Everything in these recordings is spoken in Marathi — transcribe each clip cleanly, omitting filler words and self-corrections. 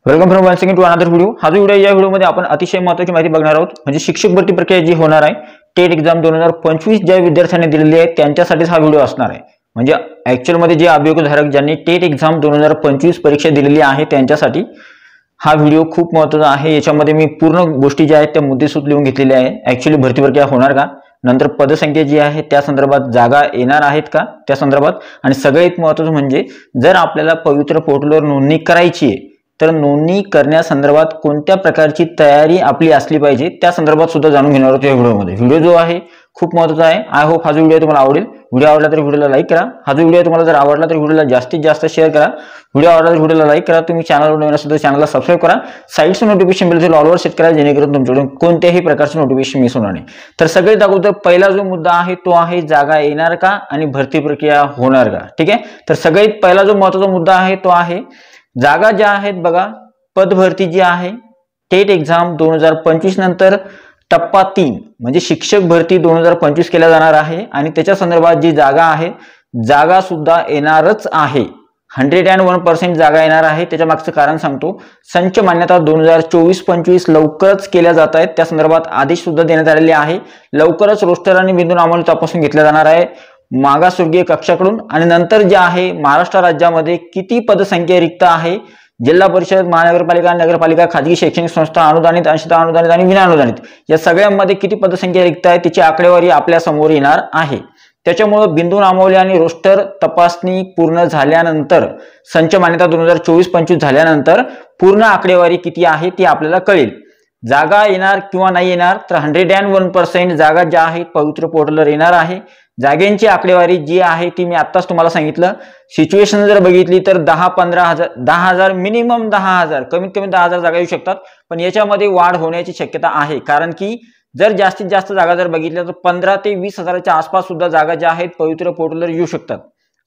Welcome from one second to another video. हा जो व्हिडिओ या व्हिडिओमध्ये आपण अतिशय महत्त्वाची माहिती बघणार आहोत। म्हणजे शिक्षक भरती प्रक्रिया जी होणार आहे टेट एक्झाम 2025 ज्या विद्यार्थ्यांनी दिलेली आहे त्यांच्यासाठीच हा व्हिडिओ असणार आहे। म्हणजे ऍक्च्युअल मध्ये जे अभियोगधारक ज्यांनी टेट एक्झाम 2025 परीक्षा दिलेली आहे त्यांच्यासाठी हा व्हिडिओ खूप महत्त्वाचा आहे। याच्यामध्ये मी पूर्ण गोष्टी ज्या आहेत त्या मुद्देसूद लिहून घेतलेल्या आहे। ऍक्च्युअली भरती प्रक्रिया होणार का, नंतर पदसंख्या जी आहे त्या संदर्भात जागा येणार आहेत का त्या संदर्भात, आणि सगळ्यात महत्त्वाचं म्हणजे जर आपल्याला पवित्र पोर्टलवर नोंदणी करायची आहे तर नोंदणी करण्यासंदर्भात कोणत्या प्रकारची तयारी आपली असली पाहिजे त्या संदर्भात सुद्धा जाणून घेणार आहोत या व्हिडिओमध्ये। व्हिडिओ जो आहे खूप महत्त्वाचा आहे। आय होप हा जो व्हिडिओ तुम्हाला आवडेल। व्हिडिओ आवडला तर व्हिडिओला लाईक करा। हा जो व्हिडिओ तुम्हाला जर आवडला तर व्हिडिओला जास्तीत जास्त शेअर करा। व्हिडिओ आवडला तर व्हिडिओला लाईक करा। तुम्ही चॅनलवर नवीन असाल तर चॅनलला सबस्क्राइब करा। साइडचं नोटिफिकेशन बेल ऑलवर सेट करा जेणेकरून तुमच्याकडून कोणत्याही प्रकारचे नोटिफिकेशन मिस होणार नाही। तर सगळ्यात अगोदर पहिला जो मुद्दा आहे तो आहे जागा येणार का आणि भरती प्रक्रिया होणार का। ठीक आहे, तर सगळ्यात पहिला जो महत्त्वाचा मुद्दा आहे तो आहे जागा ज्या आहेत बघा, पद भरती जी आहे टेट एक्झाम 2025 नंतर टप्पा 3 म्हणजे शिक्षक भरती 2025 केल्या जाणार आहे आणि त्याच्या संदर्भात जी जागा आहे जागा सुद्धा येणारच आहे। 101% जागा येणार आहे। त्याच्या मागचं कारण सांगतो। संच मान्यता 2024-25 लवकरच केल्या जात आहेत। त्या संदर्भात आदेश सुद्धा देण्यात आलेले आहे। लवकरच रोस्टर आणि बिंदू नामावली तपासून घेतल्या जाणार आहे मागासवर्गीय कक्षाकडून। आणि नंतर जे आहे महाराष्ट्र राज्यामध्ये किती पदसंख्या रिक्त आहे, जिल्हा परिषद, महानगरपालिका, नगरपालिका, खाजगी शैक्षणिक संस्था, अनुदानित, अंशतः अनुदानित आणि विनाअनुदानित या सगळ्यामध्ये किती पदसंख्या रिक्त आहे त्याची आकडेवारी आपल्या समोर येणार आहे। त्याच्यामुळे बिंदू नामावली आणि रोस्टर तपासणी पूर्ण झाल्यानंतर संच मान्यता 2024-25 झाल्यानंतर पूर्ण आकडेवारी किती आहे ती आपल्याला कळेल। जागा येणार किंवा नाही येणार तर 101% जागा ज्या आहेत पवित्र पोर्टलवर येणार आहे। जागांची आकडेवारी जी आहे ती मी आत्ताच तुम्हाला सांगितलं। सिच्युएशन जर बघितली तर 10-15 हजार, 10,000 मिनिमम 10,000, कमीत कमी 10,000 जागा येऊ शकतात, पण याच्यामध्ये वाढ होण्याची शक्यता आहे। कारण की जर जास्तीत जास्त जागा जर बघितल्या तर 15 ते 20 हजाराच्या आसपास सुद्धा जागा ज्या आहेत पवित्र पोर्टलवर येऊ शकतात।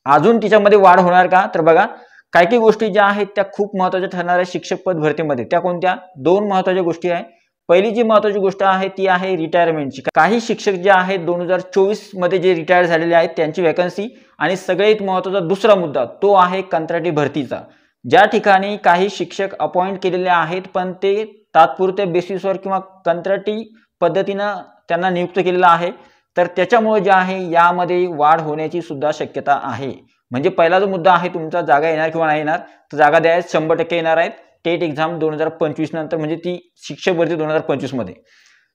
अजून तिच्यामध्ये वाढ होणार का, तर बघा काही गोष्टी ज्या आहेत त्या खूप महत्त्वाच्या ठरणार आहे शिक्षक पद भरतीमध्ये। त्या कोणत्या, दोन महत्त्वाच्या गोष्टी आहेत। पहिली जी महत्त्वाची गोष्ट आहे ती आहे रिटायरमेंटची। काही शिक्षक जे आहेत 2024 मध्ये जे रिटायर झालेले आहेत त्यांची वॅकन्सी। आणि सगळ्यात महत्त्वाचा दुसरा मुद्दा तो आहे कंत्राटी भरतीचा। ज्या ठिकाणी काही शिक्षक अपॉइंट केलेले आहेत पण ते तात्पुरत्या बेसिसवर किंवा कंत्राटी पद्धतीनं त्यांना नियुक्त केलेला आहे, तर त्याच्यामुळे जे आहे यामध्ये वाढ होण्याची सुद्धा शक्यता आहे। म्हणजे पहिला जो मुद्दा आहे तुमचा जागा येणार किंवा नाही येणार, तर जागा द्यायला 100% येणार आहेत टेट एक्झाम 2025 नंतर, म्हणजे ती शिक्षक भरती 2025 मध्ये।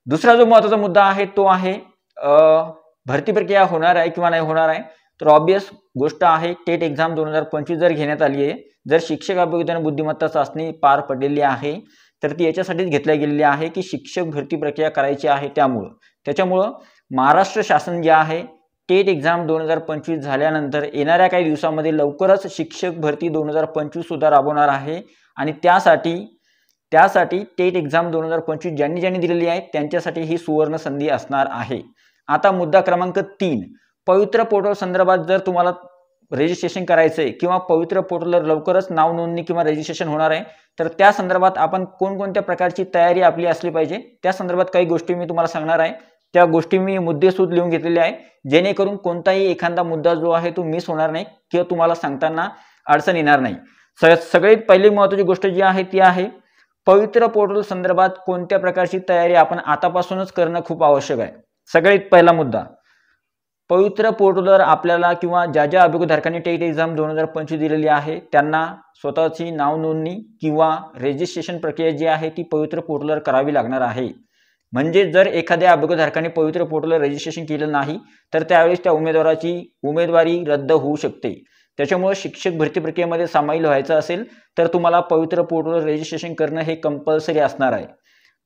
दुसरा जो महत्त्वाचा मुद्दा आहे तो आहे भरती प्रक्रिया होणार आहे किंवा नाही होणार आहे। तर ऑब्वियस गोष्ट आहे टेट एक्झाम 2025 जर घेण्यात आली आहे, जर शिक्षक अभियोजन बुद्धिमत्ता चाचणी पार पडलेली आहे तर ती याच्यासाठीच घेतल्या गेलेली आहे की शिक्षक भरती प्रक्रिया करायची आहे। त्याच्यामुळं महाराष्ट्र शासन जे आहे टेट एक्झाम 2025 झाल्यानंतर येणाऱ्या काही दिवसामध्ये लवकरच शिक्षक भरती 2025 सुद्धा राबवणार आहे। आणि त्यासाठी टेट एक्झाम 2025 ज्यांनी दिलेली आहे त्यांच्यासाठी ही सुवर्ण संधी असणार आहे। आता मुद्दा क्रमांक 3, पवित्र पोर्टल संदर्भात जर तुम्हाला रजिस्ट्रेशन करायचंय किंवा पवित्र पोर्टलवर लवकरच नाव नोंदणी किंवा रजिस्ट्रेशन होणार आहे तर त्या संदर्भात आपण कोणकोणत्या प्रकारची तयारी आपली असली पाहिजे त्या संदर्भात काही गोष्टी मी तुम्हाला सांगणार आहे। त्या गोष्टी मी मुद्देसूद लिहून घेतलेले आहे जेणेकरून कोणताही एखादा मुद्दा जो आहे तो मिस होणार नाही किंवा तुम्हाला सांगताना अडचण येणार नाही। सगळ्यात पहिली महत्त्वाची गोष्ट जी आहे ती आहे पवित्र पोर्टल संदर्भात कोणत्या प्रकारची तयारी आपण आतापासूनच करणं खूप आवश्यक आहे। सगळ्यात पहिला मुद्दा, पवित्र पोर्टलवर आपल्याला किंवा ज्या अभियोगधारकांनी टेट एक्झाम 2025 दिलेली आहे त्यांना स्वतःची नाव नोंदणी किंवा रजिस्ट्रेशन प्रक्रिया जी आहे ती पवित्र पोर्टलवर करावी लागणार आहे। म्हणजे जर एखाद्या अभियोगधारकाने पवित्र पोर्टलवर रजिस्ट्रेशन केलं नाही तर त्यावेळेस त्या उमेदवाराची उमेदवारी रद्द होऊ शकते। त्याच्यामुळे शिक्षक भरती प्रक्रियेमध्ये सामील व्हायचं असेल तर तुम्हाला पवित्र पोर्टलवर रजिस्ट्रेशन करणं हे कंपल्सरी असणार आहे।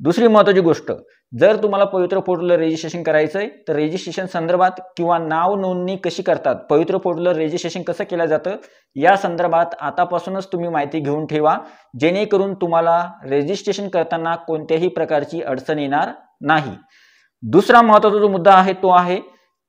दुसरी महत्त्वाची गोष्ट, जर तुम्हाला पवित्र पोर्टलवर रजिस्ट्रेशन करायचंय तर रजिस्ट्रेशन संदर्भात किंवा नाव नोंदणी कशी करतात, पवित्र पोर्टलवर रजिस्ट्रेशन कसं केलं जातं या संदर्भात आतापासूनच तुम्ही माहिती घेऊन ठेवा जेणेकरून तुम्हाला रजिस्ट्रेशन करताना कोणत्याही प्रकारची अडचण येणार नाही। दुसरा महत्त्वाचा जो मुद्दा आहे तो आहे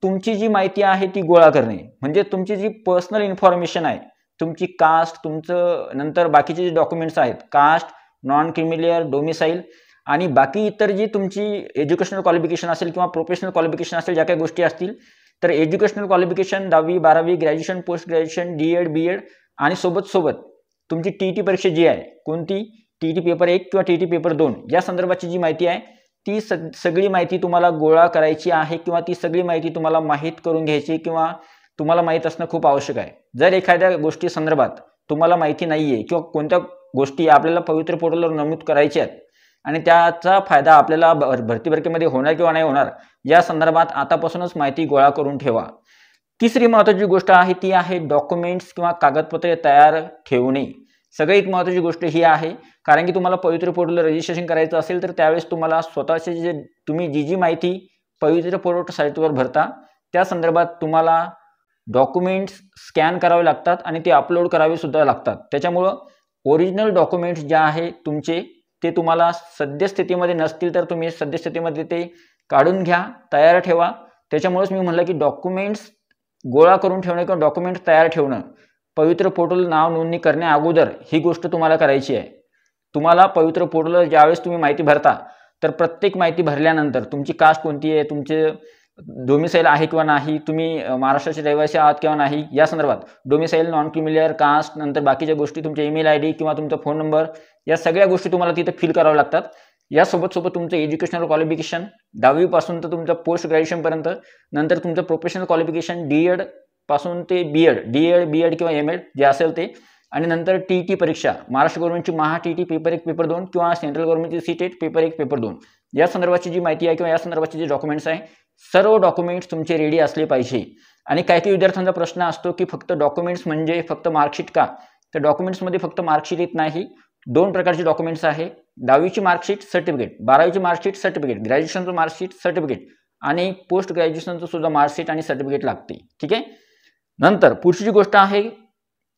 तुमची जी माहिती आहे ती गोळा करणे। म्हणजे तुमची जी पर्सनल इन्फॉर्मेशन आहे, तुमची कास्ट, तुमचं नंतर बाकीचे जे डॉक्युमेंट्स आहेत, कास्ट, नॉन क्रिमिलियर, डोमिसाईल आणि बाकी इतर जी तुमची एज्युकेशनल क्वालिफिकेशन असेल किंवा प्रोफेशनल क्वालिफिकेशन असेल, ज्या काही गोष्टी असतील, तर एज्युकेशनल क्वालिफिकेशन 10वी 12वी, graduation, post graduation, D.Ed, B.Ed आणि सोबत तुमची TET परीक्षा जी आहे कोणती TET पेपर 1 किंवा TET पेपर 2 या संदर्भाची जी माहिती आहे ती सगळी माहिती तुम्हाला गोळा करायची आहे किंवा ती सगळी माहिती तुम्हाला माहीत करून घ्यायची किंवा तुम्हाला माहीत असणं खूप आवश्यक आहे। जर एखाद्या गोष्टी संदर्भात तुम्हाला माहिती नाहीये किंवा कोणत्या गोष्टी आपल्याला पवित्र पोर्टलवर नमूद करायच्या आहेत आणि त्याचा फायदा आपल्याला भरती प्रक्रियेमध्ये होणार किंवा नाही होणार या संदर्भात आतापासूनच माहिती गोळा करून ठेवा। तिसरी महत्त्वाची गोष्ट आहे ती आहे डॉक्युमेंट्स किंवा कागदपत्रे तयार ठेवणे। सगळ्यात महत्त्वाची गोष्ट ही आहे, कारण की तुम्हाला पवित्र पोर्टलला रजिस्ट्रेशन करायचं असेल तर त्यावेळेस तुम्हाला स्वतःचे जे तुम्ही जी माहिती पवित्र पोर्टल साईटवर भरता त्या संदर्भात तुम्हाला डॉक्युमेंट्स स्कॅन करावे लागतात आणि ते अपलोड करावे सुद्धा लागतात। त्याच्यामुळं ओरिजिनल डॉक्युमेंट्स जे आहे तुमचे ते तुम्हाला सद्यस्थितीमध्ये नसतील तर तुम्ही सद्यस्थितीमध्ये ते काढून घ्या, तयार ठेवा। त्याच्यामुळेच मी म्हटलं की डॉक्युमेंट्स गोळा करून ठेवणे किंवा डॉक्युमेंट्स तयार ठेवणं पवित्र पोर्टल नाव नोंदणी करण्या अगोदर ही गोष्ट तुम्हाला करायची आहे। तुम्हाला पवित्र पोर्टलवर ज्यावेळेस तुम्ही माहिती भरता तर प्रत्येक माहिती भरल्यानंतर तुमची कास्ट कोणती आहे, तुमचे डोमिसाईल आहे किंवा नाही, तुम्ही महाराष्ट्राचे रहिवासी आहात किंवा नाही या संदर्भात डोमिसाईल, नॉन क्रिमिलियर, कास्ट, नंतर बाकीच्या गोष्टी तुमचे ईमेल ID किंवा तुमचा फोन नंबर या सगळ्या गोष्टी तुम्हाला तिथे फिल कराव्या लागतात। यासोबत तुमचं एज्युकेशनल क्वालिफिकेशन 10वी पासून तर तुमचं पोस्ट ग्रॅज्युएशन पर्यंत, नंतर तुमचं प्रोफेशनल क्वालिफिकेशन D.Ed पासून ते B.Ed किंवा M.Ed जे असेल ते, आणि नंतर TET परीक्षा महाराष्ट्र गव्हर्नमेंटची TET पेपर 1 पेपर 2 किंवा सेंट्रल गव्हर्नमेंटची CTET पेपर 1 पेपर 2 या संदर्भाची जी माहिती आहे किंवा या संदर्भाचे जे डॉक्युमेंट्स आहे सर्व डॉक्युमेंट्स तुमचे रेडी असले पाहिजे। आणि काही विद्यार्थ्यांचा प्रश्न असतो की फक्त डॉक्युमेंट्स म्हणजे फक्त मार्कशीट का? तर डॉक्युमेंट्समध्ये फक्त मार्कशीट येत नाही, 2 प्रकारचे डॉक्युमेंट्स आहे। 10वीची मार्कशीट सर्टिफिकेट, 12वीची मार्कशीट सर्टिफिकेट, ग्रॅज्युएशनचं मार्कशीट सर्टिफिकेट आणि पोस्ट ग्रॅज्युएशनचं सुद्धा मार्कशीट आणि सर्टिफिकेट लागते। ठीक आहे। नंतर पुढची गोष्ट आहे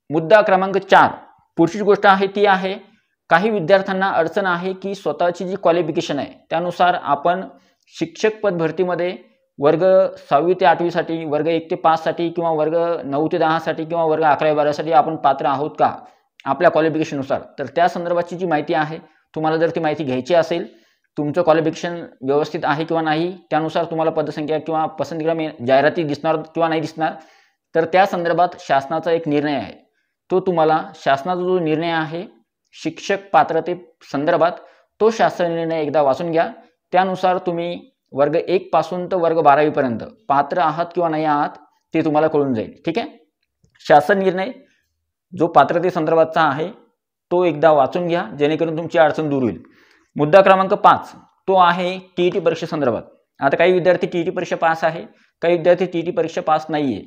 मुद्दा क्रमांक 4, पुढची गोष्ट आहे ती आहे काही विद्यार्थ्यांना अडचण आहे की स्वतःची जी क्वालिफिकेशन आहे त्यानुसार आपण शिक्षक पद भरतीमध्ये वर्ग 6वी ते 8वी साठी, वर्ग 1 ते 5 साठी किंवा वर्ग 9 ते 10 साठी किंवा वर्ग 11-12 साठी आपण पात्र आहोत का आपल्या क्वालिफिकेशननुसार। तर त्या संदर्भाची जी माहिती आहे तुम्हाला जर ती माहिती घ्यायची असेल, तुमचं क्वालिफिकेशन व्यवस्थित आहे किंवा नाही, त्यानुसार तुम्हाला पदसंख्या किंवा पसंतीक्रम जाहिराती दिसणार किंवा नाही दिसणार, तर त्या संदर्भात शासनाचा एक निर्णय आहे। तो तुम्हाला शासनाचा जो निर्णय आहे शिक्षक पात्रते संदर्भात तो शासन निर्णय एकदा वाचून घ्या। त्यानुसार तुम्ही वर्ग 1 पासून तर वर्ग 12वी पर्यंत पात्र आहात किंवा नाही आहात ते तुम्हाला कळून जाईल। ठीक आहे। शासन निर्णय जो पात्रते संदर्भातचा आहे तो एकदा वाचून घ्या जेणेकरून तुमची अडचण दूर होईल। मुद्दा क्रमांक 5 तो आहे TET परीक्षे संदर्भात। आता काही विद्यार्थी TET परीक्षा पास आहे, काही विद्यार्थी TET परीक्षा पास नाहीये।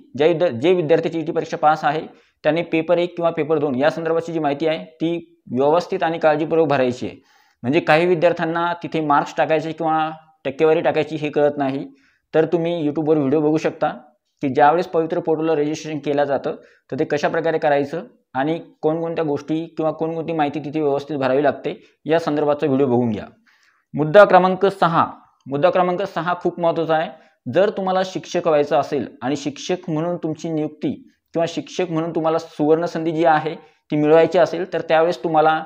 जे विद्यार्थी TET परीक्षा पास आहे त्यांनी पेपर 1 किंवा पेपर 2 या संदर्भाची जी माहिती आहे ती व्यवस्थित आणि काळजीपूर्वक भरायची आहे। म्हणजे काही विद्यार्थ्यांना तिथे मार्क्स टाकायचे किंवा टक्केवारी टाकायची हे कळत नाही, तर तुम्ही यूट्यूबवर व्हिडिओ बघू शकता की ज्यावेळेस पवित्र पोर्टलला रजिस्ट्रेशन केलं जातं तर ते कशा प्रकारे करायचं आणि कोणकोणत्या गोष्टी किंवा कोणकोणती माहिती तिथे व्यवस्थित भरावी लागते या संदर्भाचा व्हिडिओ बघून घ्या। मुद्दा क्रमांक 6 खूप महत्त्वाचा आहे। जर तुम्हाला शिक्षक व्हायचं असेल आणि शिक्षक म्हणून तुमची नियुक्ती किंवा शिक्षक म्हणून तुम्हाला सुवर्ण संधी जी आहे ती मिळवायची असेल तर त्यावेळेस तुम्हाला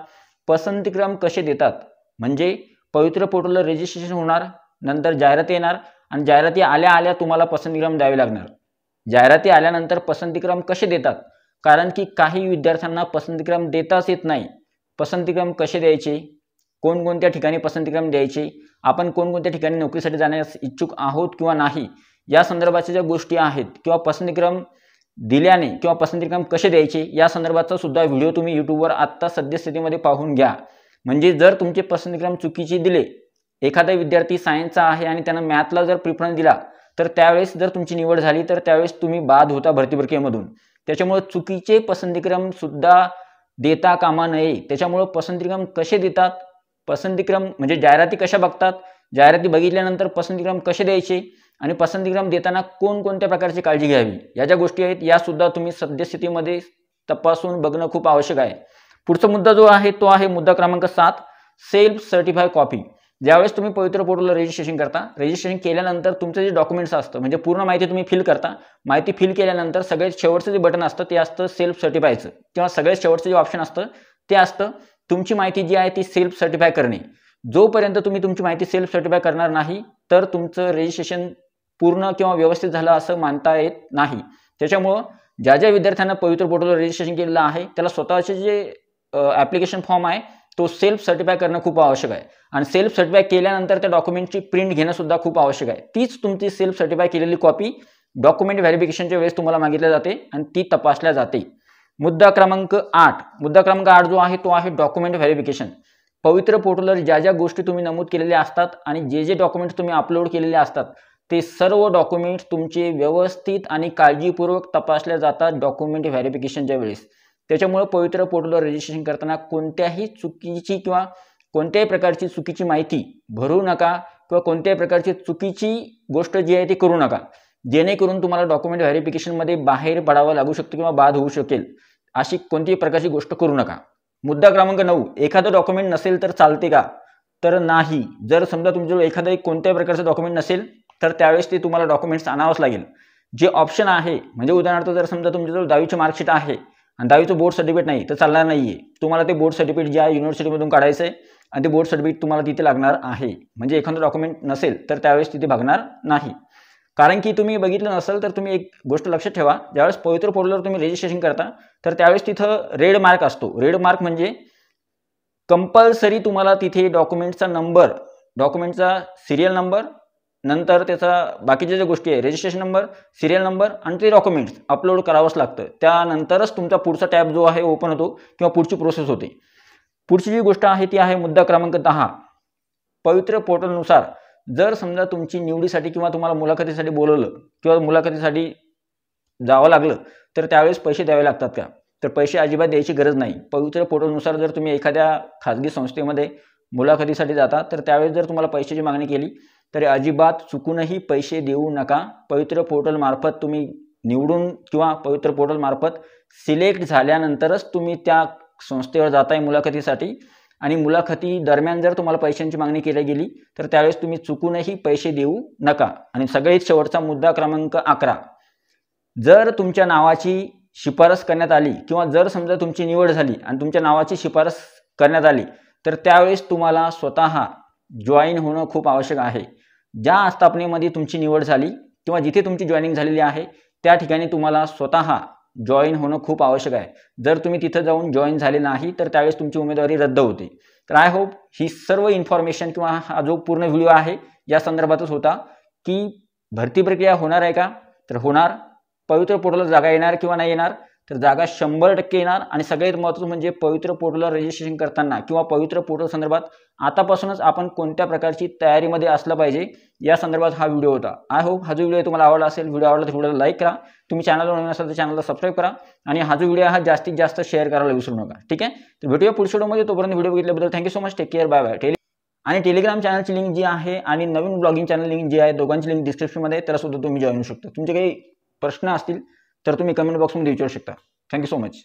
पसंतीक्रम कसे देतात, म्हणजे पवित्र पोर्टलला रजिस्ट्रेशन होणार, नंतर जाहिराती येणार आणि जाहिराती आल्या तुम्हाला पसंतीक्रम द्यावे लागणार। जाहिराती आल्यानंतर पसंतीक्रम कसे देतात, कारण की काही विद्यार्थ्यांना पसंतीक्रम देताच येत नाही। पसंतीक्रम कसे द्यायचे, कोणकोणत्या ठिकाणी पसंतीक्रम द्यायचे, आपण कोणकोणत्या ठिकाणी नोकरीसाठी जाण्यास इच्छुक आहोत किंवा नाही या संदर्भाच्या ज्या गोष्टी आहेत किंवा पसंतीक्रम दिल्याने किंवा पसंतीक्रम कसे द्यायचे या संदर्भाचा सुद्धा व्हिडिओ तुम्ही यूट्यूबवर आत्ता सद्यस्थितीमध्ये पाहून घ्या। म्हणजे जर तुमचे पसंतीक्रम चुकीचे दिले, एखादा विद्यार्थी सायन्सचा आहे आणि त्यानं मॅथला जर प्रिफरन्स दिला तर त्यावेळेस जर तुमची निवड झाली तर त्यावेळेस तुम्ही बाद होता भरती प्रक्रियेमधून। त्याच्यामुळे चुकीचे पसंतीक्रम सुद्धा देता कामा नये। त्याच्यामुळे पसंतीक्रम कसे देतात, पसंतीक्रम म्हणजे जाहिराती कशा बघतात, जाहिराती बघितल्यानंतर पसंतीक्रम कसे द्यायचे आणि पसंतीक्रम देताना कोणकोणत्या प्रकारची काळजी घ्यावी या ज्या गोष्टी आहेत या सुद्धा तुम्ही सद्यस्थितीमध्ये तपासून बघणं खूप आवश्यक आहे। पुढचा मुद्दा जो आहे तो आहे मुद्दा क्रमांक 7 सेल्फ सर्टिफाय कॉपी। ज्यावेळेस तुम्ही पवित्र पोर्टलला रजिस्ट्रेशन करता, रजिस्ट्रेशन केल्यानंतर तुमचं जे डॉक्युमेंट्स असतं म्हणजे पूर्ण माहिती तुम्ही फिल करता, माहिती फिल केल्यानंतर सगळ्यात शेवटचं जे बटन असतं ते असतं सेल्फ सर्टिफायचं किंवा सगळ्यात शेवटचं जे ऑप्शन असतं ते असतं तुमची माहिती जी आहे ती सेल्फ सर्टिफाय करणे। जोपर्यंत तुम्ही तुमची माहिती सेल्फ सर्टिफाय करणार नाही तर तुमचं रजिस्ट्रेशन पूर्ण किंवा व्यवस्थित झालं असं मानता येत नाही। त्याच्यामुळं ज्या विद्यार्थ्यांना पवित्र पोर्टलवर रजिस्ट्रेशन केलेलं आहे त्याला स्वतःचे जे ॲप्लिकेशन फॉर्म आहे तो सेल्फ सर्टिफाय करणं खूप आवश्यक आहे आणि सेल्फ सर्टिफाय केल्यानंतर त्या डॉक्युमेंटची प्रिंट घेणं सुद्धा खूप आवश्यक आहे. तीच तुमची सेल्फ सर्टिफाय केलेली कॉपी डॉक्युमेंट व्हेरिफिकेशनच्या वेळेस तुम्हाला मागितल्या जाते आणि ती तपासल्या जाते. मुद्दा क्रमांक 8 जो आहे तो आहे डॉक्युमेंट व्हेरिफिकेशन. पवित्र पोर्टलवर ज्या ज्या गोष्टी तुम्ही नमूद केलेल्या असतात आणि जे जे डॉक्युमेंट्स तुम्ही अपलोड केलेले असतात ते सर्व डॉक्युमेंट्स तुमचे व्यवस्थित आणि काळजीपूर्वक तपासल्या जातात डॉक्युमेंट व्हेरिफिकेशनच्या वेळेस. त्याच्यामुळे पवित्र पोर्टलवर रजिस्ट्रेशन करताना कोणत्याही चुकीची किंवा कोणत्याही प्रकारची चुकीची माहिती भरू नका किंवा कोणत्याही प्रकारची चुकीची गोष्ट जी आहे ती करू नका, जेणेकरून तुम्हाला डॉक्युमेंट व्हेरिफिकेशनमध्ये बाहेर पडावं लागू शकतं किंवा बाद होऊ शकेल. अशी कोणतीही प्रकारची गोष्ट करू नका. मुद्दा क्रमांक 9, एखादं डॉक्युमेंट नसेल तर चालते का? तर नाही. जर समजा तुमच्याजवळ एखादं कोणत्याही प्रकारचं डॉक्युमेंट नसेल तर त्यावेळेस ते तुम्हाला डॉक्युमेंट्स आणावंच लागेल. जे ऑप्शन आहे म्हणजे उदाहरणार्थ जर समजा तुमच्याजवळ 10वीची मार्कशीट आहे आणि 10वीचं बोर्ड सर्टिफिकेट नाही तर चालणार नाहीये. तुम्हाला ते बोर्ड सर्टिफिकेट ज्या युनिव्हर्सिटीमधून काढायचं आहे आणि ते बोर्ड सर्टिफिकेट तुम्हाला तिथे लागणार आहे. म्हणजे एखादं डॉक्युमेंट नसेल तर त्यावेळेस तिथे भागणार नाही. कारण की तुम्ही बघितलं नसेल तर तुम्ही एक गोष्ट लक्षात ठेवा, ज्यावेळेस पवित्र पोर्टलवर तुम्ही रजिस्ट्रेशन करता तर त्यावेळेस तिथं रेड मार्क असतो. रेड मार्क म्हणजे कंपल्सरी तुम्हाला तिथे डॉक्युमेंटचा नंबर, डॉक्युमेंटचा सिरियल नंबर, नंतर त्याचा बाकीच्या ज्या गोष्टी आहे रजिस्ट्रेशन नंबर, सिरियल नंबर आणि ते डॉक्युमेंट्स अपलोड करावंच लागतं. त्यानंतरच तुमचा पुढचा टॅब जो आहे ओपन होतो किंवा पुढची प्रोसेस होते. पुढची जी गोष्ट आहे ती आहे मुद्दा क्रमांक 10. पवित्र पोर्टलनुसार जर समजा तुमची निवडीसाठी किंवा तुम्हाला मुलाखतीसाठी बोलवलं किंवा मुलाखतीसाठी जावं लागलं तर त्यावेळेस पैसे द्यावे लागतात का? तर पैसे अजिबात द्यायची गरज नाही. पवित्र पोर्टलनुसार जर तुम्ही एखाद्या खाजगी संस्थेमध्ये मुलाखतीसाठी जाता तर त्यावेळेस जर तुम्हाला पैशाची मागणी केली तरी अजिबात चुकूनही पैसे देऊ नका. पवित्र पोर्टल मार्फत तुम्ही निवडून किंवा पवित्र पोर्टल मार्फत सिलेक्ट झाल्यानंतरच तुम्ही त्या संस्थेवर जाताय मुलाखतीसाठी आणि मुलाखती दरम्यान जर तुम्हाला पैशांची मागणी केली गेली तर त्यावेळेस तुम्ही चुकूनही पैसे देऊ नका. आणि सगळ्यात शेवटचा मुद्दा क्रमांक 11, जर तुमच्या नावाची शिफारस करण्यात आली किंवा जर समजा तुमची निवड झाली आणि तुमच्या नावाची शिफारस करण्यात आली तर त्यावेळेस तुम्हाला स्वतः जॉईन होणं खूप आवश्यक आहे. ज्या आस्थापनेमध्ये तुमची निवड झाली किंवा जिथे तुमची जॉईनिंग झालेली आहे त्या ठिकाणी तुम्हाला स्वतः जॉईन होणं खूप आवश्यक आहे. जर तुम्ही तिथं जाऊन जॉईन झाले नाही तर त्यावेळेस तुमची उमेदवारी रद्द होते. तर आय होप ही सर्व इन्फॉर्मेशन किंवा हा जो पूर्ण व्हिडिओ आहे या संदर्भातच होता की भरती प्रक्रिया होणार आहे का? तर होणार. पवित्र पोर्टलला जागा येणार किंवा नाही येणार? तर जागा 100% येणार. आणि सगळ्यात महत्त्वाचं म्हणजे पवित्र पोर्टलला रजिस्ट्रेशन करताना किंवा पवित्र पोर्टल संदर्भात आतापासूनच आपण कोणत्या प्रकारची तयारीमध्ये असलं पाहिजे या संदर्भात हा व्हिडिओ होता. आय होप हा जो व्हिडिओ तुम्हाला आवडला असेल. व्हिडिओ आवडला तर व्हिडिओला लाईक करा. तुम्ही चॅनलवर नवीन असाल तर चॅनलला सबस्क्राईब करा आणि हा जो व्हिडिओ हा जास्तीत जास्त शेअर करायला विसरू नका. ठीक आहे. तर भेटूया पुढच्या व्हिडिओमध्ये. तोपर्यंत व्हिडिओ बघितल्याबद्दल thank you so much. Take care. Bye bye. आणि टेलिग्राम चॅनलची लिंक जी आहे आणि नवीन ब्लॉगिंग चॅनल लिंक जी आहे दोघांची लिंक डिस्क्रिप्शनमध्ये, त्याला सुद्धा तुम्ही जॉईन होऊ शकता. तुमचे काही प्रश्न असतील तर तुम्ही कमेंट बॉक्समध्ये विचारू शकता. Thank you so much.